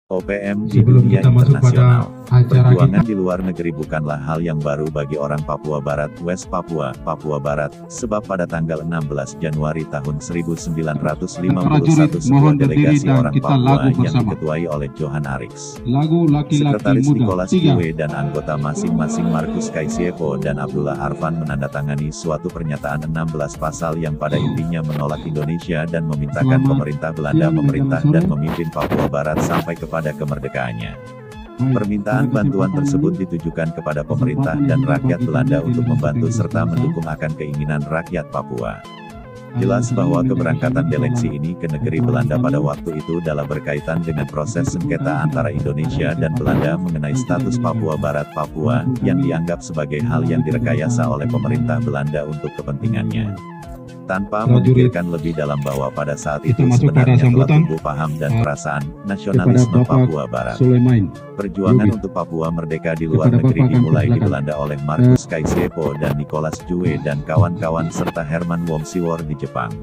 OPM di Sebelum dunia kita masuk pada internasional. acara Perjuangan kita, di luar negeri bukanlah hal yang baru bagi orang Papua Barat, West Papua, Papua Barat, sebab pada tanggal 16 Januari tahun 1951 sebuah mohon berdiri delegasi dan orang kita Papua lagu yang bersama. diketuai oleh Johan Arix, Lagu laki-laki Sekretaris muda Nicholas 3. Due dan anggota masing-masing Markus Kaisiepo dan Abdullah Arfan menandatangani suatu pernyataan 16 pasal yang pada intinya menolak Indonesia dan memintakan Selamat pemerintah Belanda siang dan memerintah sore. dan memimpin Papua Barat sampai kepada kemerdekaannya. Baik, Permintaan pada bantuan kesempatan tersebut ini, ditujukan kepada pemerintah dan rakyat Belanda untuk membantu serta mendukung akan keinginan rakyat Papua. Jelas bahwa keberangkatan delegasi ini ke negeri Belanda pada waktu itu adalah berkaitan dengan proses sengketa antara Indonesia dan Belanda mengenai status Papua Barat Papua, yang dianggap sebagai hal yang direkayasa oleh pemerintah Belanda untuk kepentingannya. Tanpa memikirkan lebih dalam bahwa pada saat itu Kita masuk pada sebenarnya telah sambutan tumbuh paham dan perasaan kepada nasionalisme Bapak Papua Barat. Sulaiman. Perjuangan Lubis. untuk Papua merdeka di luar Kepada negeri Bapak kami dimulai di persilakan. Belanda oleh Markus Kaisiepo dan Nicholas Due dan kawan-kawan serta Herman Wongsiwor di Jepang.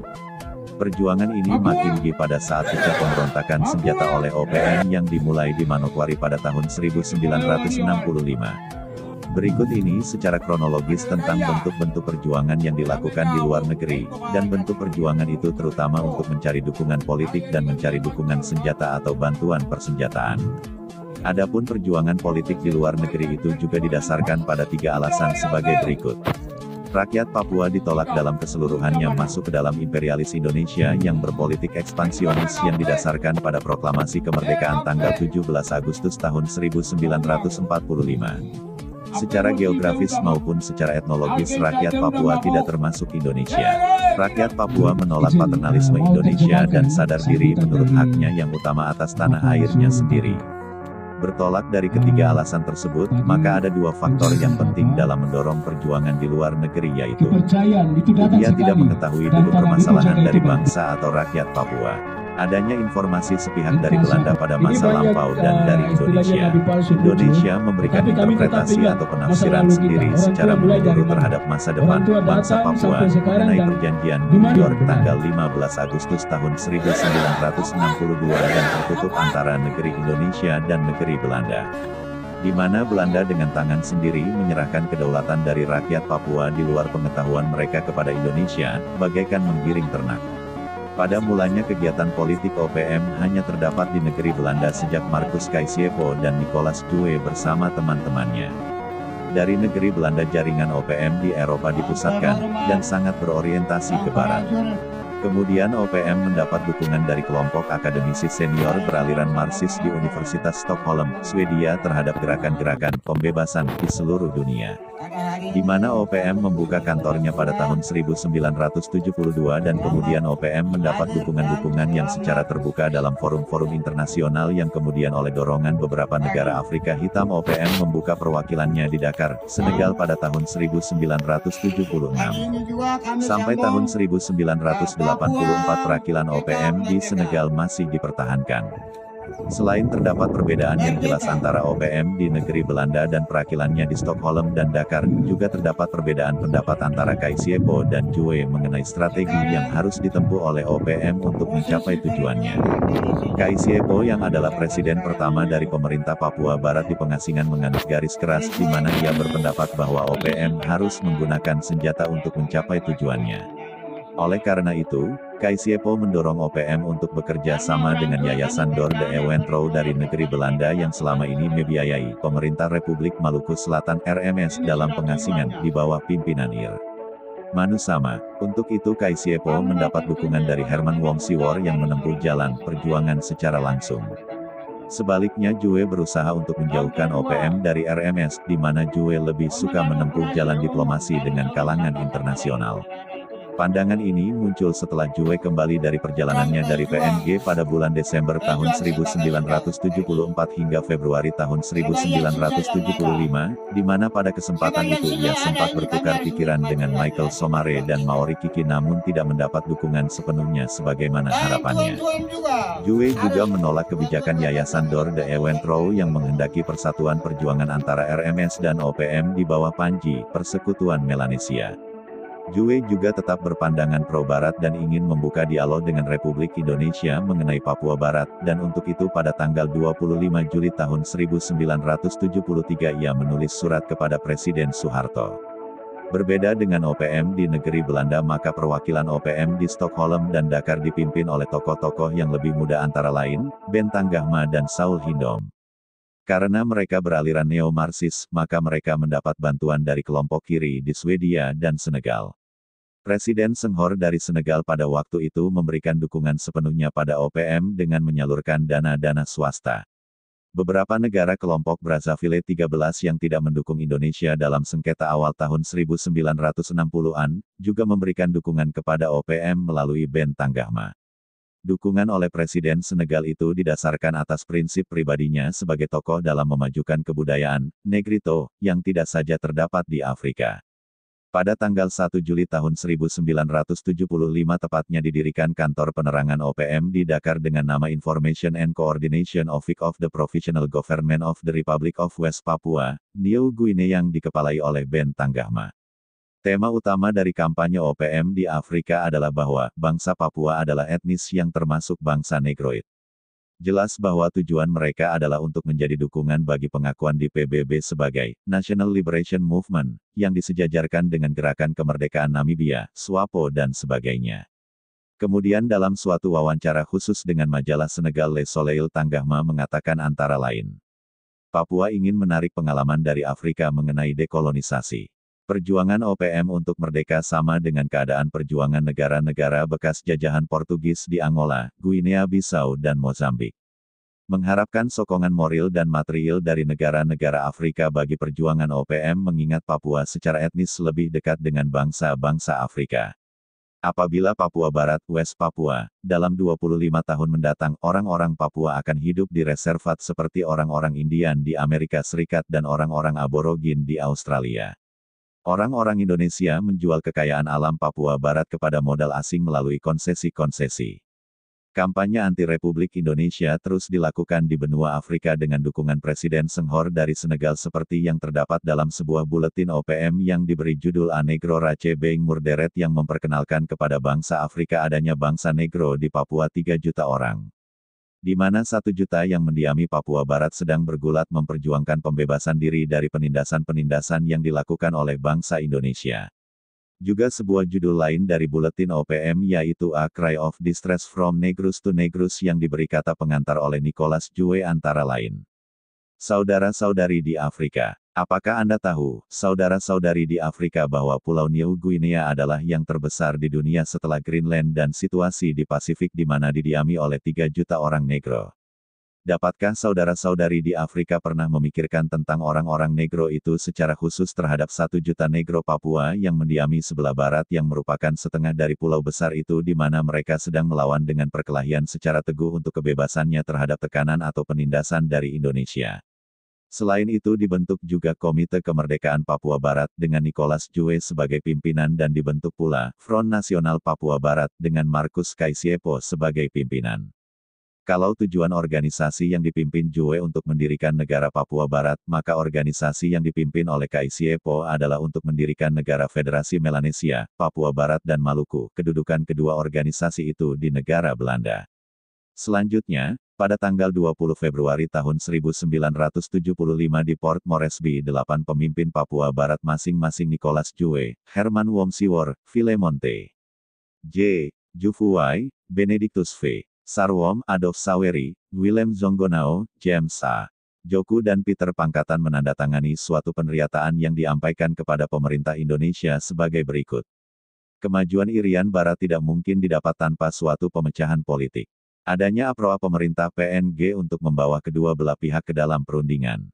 Perjuangan ini makin tinggi pada saat pecah pemberontakan senjata oleh OPM yang dimulai di Manokwari pada tahun 1965. Berikut ini secara kronologis tentang bentuk-bentuk perjuangan yang dilakukan di luar negeri, dan bentuk perjuangan itu terutama untuk mencari dukungan politik dan mencari dukungan senjata atau bantuan persenjataan. Adapun perjuangan politik di luar negeri itu juga didasarkan pada 3 alasan sebagai berikut. Rakyat Papua ditolak dalam keseluruhannya masuk ke dalam imperialis Indonesia yang berpolitik ekspansionis yang didasarkan pada proklamasi kemerdekaan tanggal 17 Agustus tahun 1945. Secara geografis maupun secara etnologis rakyat Papua tidak termasuk Indonesia. Rakyat Papua menolak paternalisme Indonesia dan sadar diri menurut haknya yang utama atas tanah airnya sendiri. Bertolak dari ketiga alasan tersebut, maka ada 2 faktor yang penting dalam mendorong perjuangan di luar negeri, yaitu Kepercayaan itu datang dia tidak sekali. mengetahui Dan dulu karena permasalahan itu dari jangan bangsa atau rakyat Papua. Adanya informasi sepihak dari Belanda pada masa lampau dan dari Indonesia. Indonesia memberikan interpretasi atau penafsiran sendiri secara menyeluruh terhadap masa depan bangsa Papua mengenai perjanjian New York tanggal 15 Agustus tahun 1962 yang tertutup antara negeri Indonesia dan negeri Belanda, di mana Belanda dengan tangan sendiri menyerahkan kedaulatan dari rakyat Papua di luar pengetahuan mereka kepada Indonesia, bagaikan menggiring ternak. Pada mulanya kegiatan politik OPM hanya terdapat di negeri Belanda sejak Markus Kaisiepo dan Nicholas Due bersama teman-temannya. Dari negeri Belanda jaringan OPM di Eropa dipusatkan, dan sangat berorientasi ke Barat. Kemudian OPM mendapat dukungan dari kelompok akademisi senior beraliran Marxis di Universitas Stockholm, Swedia terhadap gerakan-gerakan pembebasan di seluruh dunia, di mana OPM membuka kantornya pada tahun 1972 dan kemudian OPM mendapat dukungan-dukungan yang secara terbuka dalam forum-forum internasional yang kemudian oleh dorongan beberapa negara Afrika Hitam OPM membuka perwakilannya di Dakar, Senegal pada tahun 1976. Sampai tahun 1984 perwakilan OPM di Senegal masih dipertahankan. Selain terdapat perbedaan yang jelas antara OPM di negeri Belanda dan perwakilannya di Stockholm dan Dakar, juga terdapat perbedaan pendapat antara Kaisiepo dan Due mengenai strategi yang harus ditempuh oleh OPM untuk mencapai tujuannya. Kaisiepo yang adalah presiden pertama dari pemerintah Papua Barat di pengasingan menganut garis keras di mana ia berpendapat bahwa OPM harus menggunakan senjata untuk mencapai tujuannya. Oleh karena itu, Kaisiepo mendorong OPM untuk bekerja sama dengan Yayasan Dor de Ewentro dari negeri Belanda yang selama ini membiayai pemerintah Republik Maluku Selatan RMS dalam pengasingan di bawah pimpinan Ir. Manusama. Untuk itu Kaisiepo mendapat dukungan dari Herman Wongsiwor yang menempuh jalan perjuangan secara langsung. Sebaliknya Due berusaha untuk menjauhkan OPM dari RMS, di mana Due lebih suka menempuh jalan diplomasi dengan kalangan internasional. Pandangan ini muncul setelah Due kembali dari perjalanannya dari PNG pada bulan Desember tahun 1974 hingga Februari tahun 1975, di mana pada kesempatan itu ia sempat bertukar pikiran dengan Michael Somare dan Maori Kiki namun tidak mendapat dukungan sepenuhnya sebagaimana harapannya. Due juga menolak kebijakan Yayasan Dor de Ewentro yang menghendaki persatuan perjuangan antara RMS dan OPM di bawah Panji, Persekutuan Melanesia. Jue juga tetap berpandangan pro-Barat dan ingin membuka dialog dengan Republik Indonesia mengenai Papua Barat, dan untuk itu pada tanggal 25 Juli tahun 1973 ia menulis surat kepada Presiden Soeharto. Berbeda dengan OPM di negeri Belanda, maka perwakilan OPM di Stockholm dan Dakar dipimpin oleh tokoh-tokoh yang lebih muda antara lain, Ben Tanggahma dan Saul Hindom. Karena mereka beraliran neo-Marxis, maka mereka mendapat bantuan dari kelompok kiri di Swedia dan Senegal. Presiden Senghor dari Senegal pada waktu itu memberikan dukungan sepenuhnya pada OPM dengan menyalurkan dana-dana swasta. Beberapa negara kelompok Brazzaville 13 yang tidak mendukung Indonesia dalam sengketa awal tahun 1960-an, juga memberikan dukungan kepada OPM melalui Ben Tanggahma. Dukungan oleh Presiden Senegal itu didasarkan atas prinsip pribadinya sebagai tokoh dalam memajukan kebudayaan, Negrito, yang tidak saja terdapat di Afrika. Pada tanggal 1 Juli tahun 1975 tepatnya didirikan kantor penerangan OPM di Dakar dengan nama Information and Coordination Office of the Provisional Government of the Republic of West Papua, New Guinea yang dikepalai oleh Ben Tanggahma. Tema utama dari kampanye OPM di Afrika adalah bahwa bangsa Papua adalah etnis yang termasuk bangsa Negroid. Jelas bahwa tujuan mereka adalah untuk menjadi dukungan bagi pengakuan di PBB sebagai National Liberation Movement, yang disejajarkan dengan gerakan kemerdekaan Namibia, SWAPO dan sebagainya. Kemudian dalam suatu wawancara khusus dengan majalah Senegal Le Soleil, Tanggahma mengatakan antara lain, Papua ingin menarik pengalaman dari Afrika mengenai dekolonisasi. Perjuangan OPM untuk merdeka sama dengan keadaan perjuangan negara-negara bekas jajahan Portugis di Angola, Guinea-Bissau dan Mozambik. Mengharapkan sokongan moral dan material dari negara-negara Afrika bagi perjuangan OPM mengingat Papua secara etnis lebih dekat dengan bangsa-bangsa Afrika. Apabila Papua Barat, West Papua, dalam 25 tahun mendatang orang-orang Papua akan hidup di reservat seperti orang-orang Indian di Amerika Serikat dan orang-orang aborigin di Australia. Orang-orang Indonesia menjual kekayaan alam Papua Barat kepada modal asing melalui konsesi-konsesi. Kampanye anti-Republik Indonesia terus dilakukan di benua Afrika dengan dukungan Presiden Senghor dari Senegal seperti yang terdapat dalam sebuah buletin OPM yang diberi judul A Negro Race Being Murderet yang memperkenalkan kepada bangsa Afrika adanya bangsa Negro di Papua 3 juta orang. Di mana 1 juta yang mendiami Papua Barat sedang bergulat memperjuangkan pembebasan diri dari penindasan-penindasan yang dilakukan oleh bangsa Indonesia. Juga sebuah judul lain dari buletin OPM yaitu A Cry of Distress from Negrus to Negrus yang diberi kata pengantar oleh Nicholas Jue antara lain. Saudara-saudari di Afrika, apakah Anda tahu, saudara-saudari di Afrika bahwa Pulau New Guinea adalah yang terbesar di dunia setelah Greenland dan situasi di Pasifik di mana didiami oleh 3 juta orang Negro? Dapatkah saudara-saudari di Afrika pernah memikirkan tentang orang-orang Negro itu secara khusus terhadap 1 juta Negro Papua yang mendiami sebelah barat yang merupakan setengah dari pulau besar itu di mana mereka sedang melawan dengan perkelahian secara teguh untuk kebebasannya terhadap tekanan atau penindasan dari Indonesia? Selain itu dibentuk juga Komite Kemerdekaan Papua Barat dengan Nicholas Jue sebagai pimpinan dan dibentuk pula Front Nasional Papua Barat dengan Marcus Kaisiepo sebagai pimpinan. Kalau tujuan organisasi yang dipimpin Jue untuk mendirikan negara Papua Barat, maka organisasi yang dipimpin oleh Kaisiepo adalah untuk mendirikan negara Federasi Melanesia, Papua Barat dan Maluku. Kedudukan kedua organisasi itu di negara Belanda. Selanjutnya, pada tanggal 20 Februari tahun 1975 di Port Moresby 8 pemimpin Papua Barat masing-masing Nicholas Jue, Herman Womsiwor, Philemonte J. Jufuai, Benedictus V. Sarwom, Adolf Saweri, Willem Zongonao, James A. Joku dan Peter Pangkatan menandatangani suatu pernyataan yang diampaikan kepada pemerintah Indonesia sebagai berikut. Kemajuan Irian Barat tidak mungkin didapat tanpa suatu pemecahan politik. Adanya aproa pemerintah PNG untuk membawa kedua belah pihak ke dalam perundingan.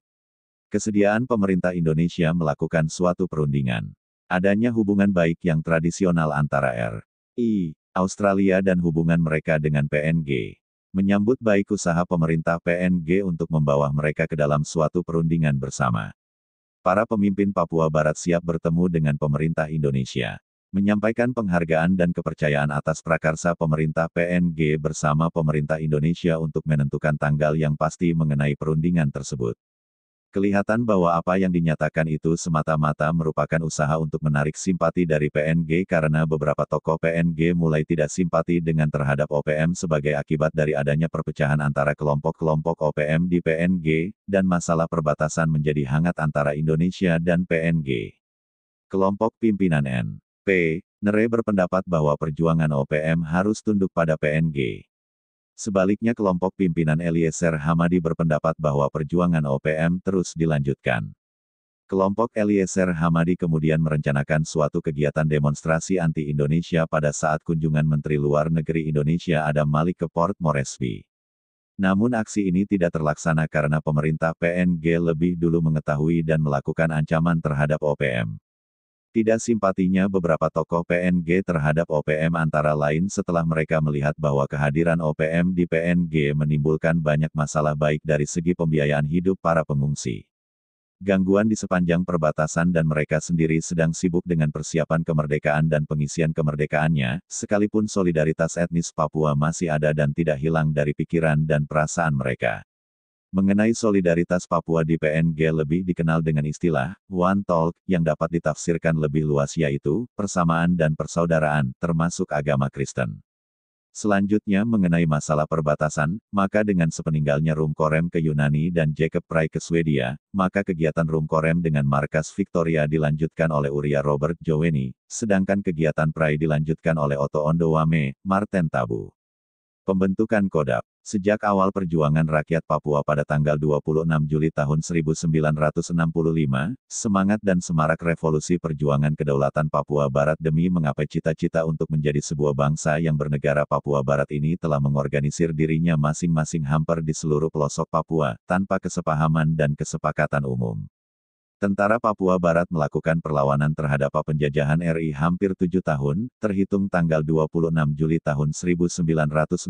Kesediaan pemerintah Indonesia melakukan suatu perundingan. Adanya hubungan baik yang tradisional antara RI, Australia dan hubungan mereka dengan PNG. Menyambut baik usaha pemerintah PNG untuk membawa mereka ke dalam suatu perundingan bersama. Para pemimpin Papua Barat siap bertemu dengan pemerintah Indonesia. Menyampaikan penghargaan dan kepercayaan atas prakarsa pemerintah PNG bersama pemerintah Indonesia untuk menentukan tanggal yang pasti mengenai perundingan tersebut. Kelihatan bahwa apa yang dinyatakan itu semata-mata merupakan usaha untuk menarik simpati dari PNG karena beberapa tokoh PNG mulai tidak simpati dengan terhadap OPM sebagai akibat dari adanya perpecahan antara kelompok-kelompok OPM di PNG, dan masalah perbatasan menjadi hangat antara Indonesia dan PNG. Kelompok pimpinan N.P. Nere berpendapat bahwa perjuangan OPM harus tunduk pada PNG. Sebaliknya kelompok pimpinan Eliezer Hamadi berpendapat bahwa perjuangan OPM terus dilanjutkan. Kelompok Eliezer Hamadi kemudian merencanakan suatu kegiatan demonstrasi anti-Indonesia pada saat kunjungan Menteri Luar Negeri Indonesia Adam Malik ke Port Moresby. Namun aksi ini tidak terlaksana karena pemerintah PNG lebih dulu mengetahui dan melakukan ancaman terhadap OPM. Tidak simpatinya beberapa tokoh PNG terhadap OPM antara lain setelah mereka melihat bahwa kehadiran OPM di PNG menimbulkan banyak masalah baik dari segi pembiayaan hidup para pengungsi, gangguan di sepanjang perbatasan dan mereka sendiri sedang sibuk dengan persiapan kemerdekaan dan pengisian kemerdekaannya, sekalipun solidaritas etnis Papua masih ada dan tidak hilang dari pikiran dan perasaan mereka. Mengenai solidaritas Papua di PNG lebih dikenal dengan istilah One Talk, yang dapat ditafsirkan lebih luas yaitu persamaan dan persaudaraan, termasuk agama Kristen. Selanjutnya mengenai masalah perbatasan, maka dengan sepeninggalnya Rumkorem ke Yunani dan Jacob Pry ke Swedia, maka kegiatan Rumkorem dengan markas Victoria dilanjutkan oleh Uria Robert Joweni, sedangkan kegiatan Pry dilanjutkan oleh Otto Ondo Wame, Marten Tabu. Pembentukan Kodap. Sejak awal perjuangan rakyat Papua pada tanggal 26 Juli tahun 1965, semangat dan semarak revolusi perjuangan kedaulatan Papua Barat demi menggapai cita-cita untuk menjadi sebuah bangsa yang bernegara Papua Barat ini telah mengorganisir dirinya masing-masing hampir di seluruh pelosok Papua, tanpa kesepahaman dan kesepakatan umum. Tentara Papua Barat melakukan perlawanan terhadap penjajahan RI hampir 7 tahun, terhitung tanggal 26 Juli tahun 1965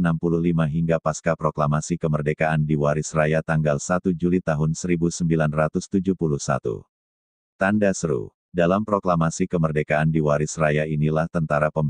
hingga pasca proklamasi kemerdekaan di Waris Raya tanggal 1 Juli tahun 1971. Tanda seru. Dalam proklamasi kemerdekaan di Waris Raya inilah tentara pembela